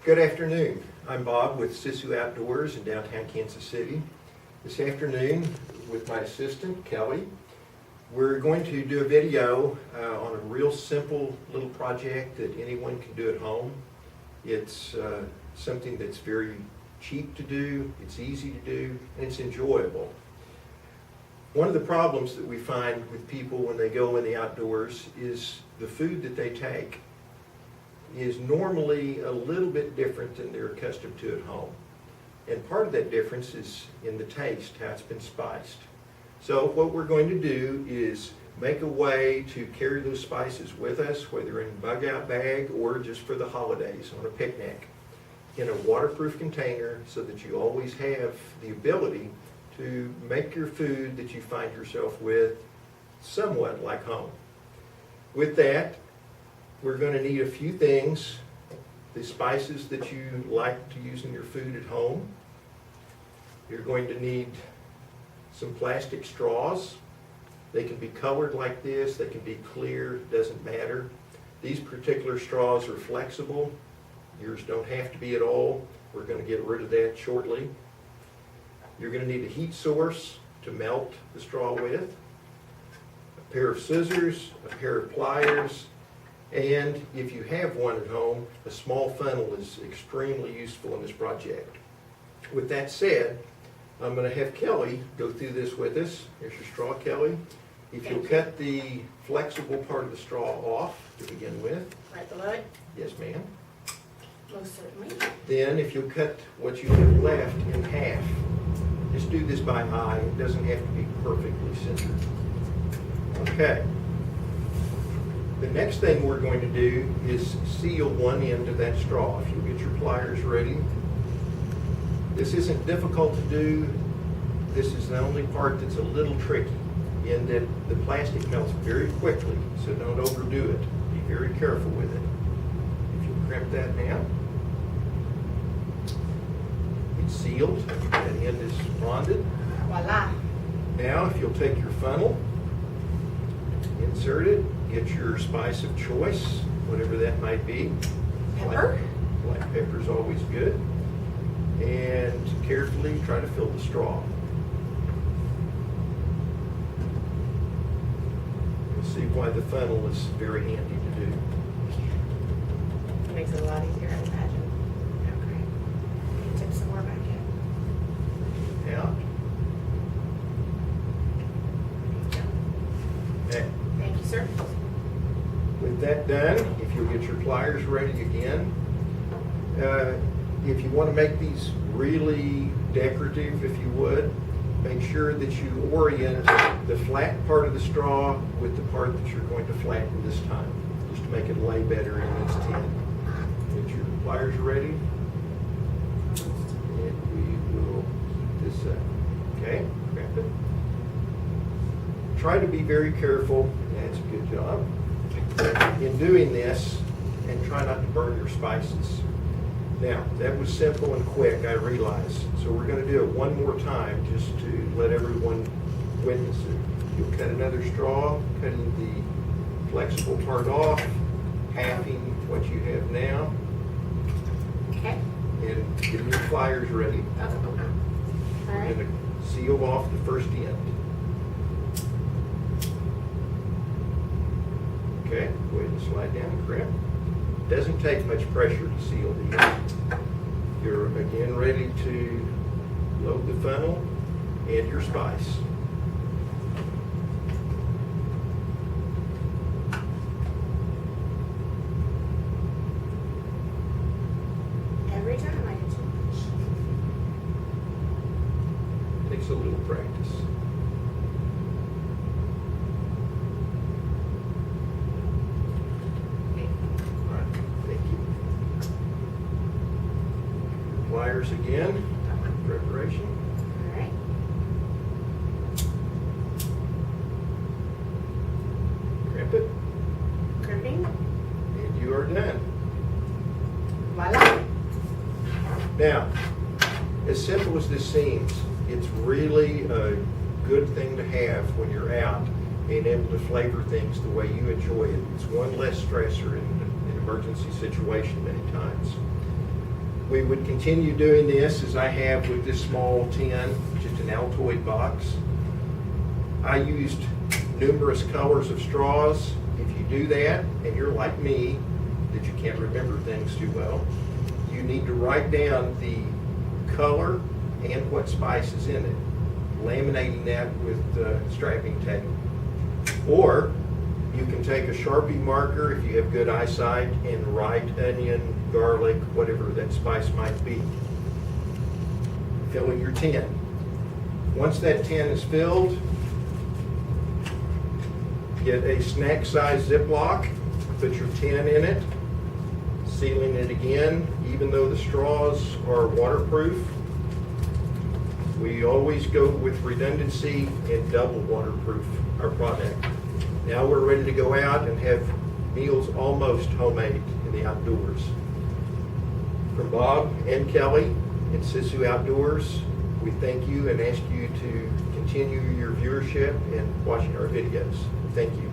Good afternoon. I'm Bob with Sisu Outdoors in downtown Kansas City. This afternoon, with my assistant, Kelly, we're going to do a video on a real simple little project that anyone can do at home. It's something that's very cheap to do, it's easy to do, and it's enjoyable. One of the problems that we find with people when they go in the outdoors is the food that they take is normally a little bit different than they're accustomed to at home. And part of that difference is in the taste, how it's been spiced. So what we're going to do is make a way to carry those spices with us, whether in a bug-out bag or just for the holidays on a picnic, in a waterproof container so that you always have the ability to make your food that you find yourself with somewhat like home. With that, we're going to need a few things. The spices that you like to use in your food at home. You're going to need some plastic straws. They can be colored like this, they can be clear, doesn't matter. These particular straws are flexible. Yours don't have to be at all. We're going to get rid of that shortly. You're going to need a heat source to melt the straw with, a pair of scissors, a pair of pliers, and if you have one at home, a small funnel is extremely useful in this project. With that said, I'm going to have Kelly go through this with us. Here's your straw, Kelly. If you'll cut the flexible part of the straw off to begin with. Right below it? Yes, ma'am. Most certainly. Then if you'll cut what you have left in half. Just do this by eye. It doesn't have to be perfectly centered. Okay. The next thing we're going to do is seal one end of that straw. If you'll get your pliers ready. This isn't difficult to do. This is the only part that's a little tricky in that the plastic melts very quickly, so don't overdo it. Be very careful with it. If you crimp that now, it's sealed. That end is bonded. Voila. Now, if you'll take your funnel, insert it, get your spice of choice, whatever that might be. Pepper. Black pepper is always good. And carefully try to fill the straw. You'll see why the funnel is very handy to do. It makes it a lot easier, I imagine. Okay. Tip some more back in. Out. Okay. Thank you, sir. With that done, if you'll get your pliers ready again, if you want to make these really decorative, if you would, make sure that you orient the flat part of the straw with the part that you're going to flatten this time, just to make it lay better in its tin. Get your pliers ready, and we will heat this up. Okay, grab it. Try to be very careful. That's a good job. In doing this, and try not to burn your spices. Now, that was simple and quick, I realize. So we're going to do it one more time just to let everyone witness it. You'll cut another straw, cutting the flexible part off, halving what you have now, Okay. and get your pliers ready. Oh, okay. All We're right. going to seal off the first end. Okay, go ahead and slide down and grip. Doesn't take much pressure to seal the end. You're again ready to load the funnel and your spice. Every time I get too much. Takes a little practice. All right, thank you. Pliers again, preparation. All right. Crimp it, Crimping. and you are done. Voila. Now, as simple as this seems, it's really a good thing to have when you're out, being able to flavor things the way you enjoy it. It's one less stressor in an emergency situation many times. We would continue doing this as I have with this small tin, just an Altoid box. I used numerous colors of straws. If you do that, and you're like me, that you can't remember things too well, you need to write down the color and what spice is in it, laminating that with strapping tape. Or you can take a Sharpie marker if you have good eyesight and write onion, garlic, whatever that spice might be. Fill in your tin. Once that tin is filled, get a snack size Ziploc, put your tin in it, sealing it again. Even though the straws are waterproof, we always go with redundancy and double waterproof our product. Now we're ready to go out and have meals almost homemade in the outdoors. From Bob and Kelly and Sisu Outdoors, we thank you and ask you to continue your viewership and watching our videos. Thank you.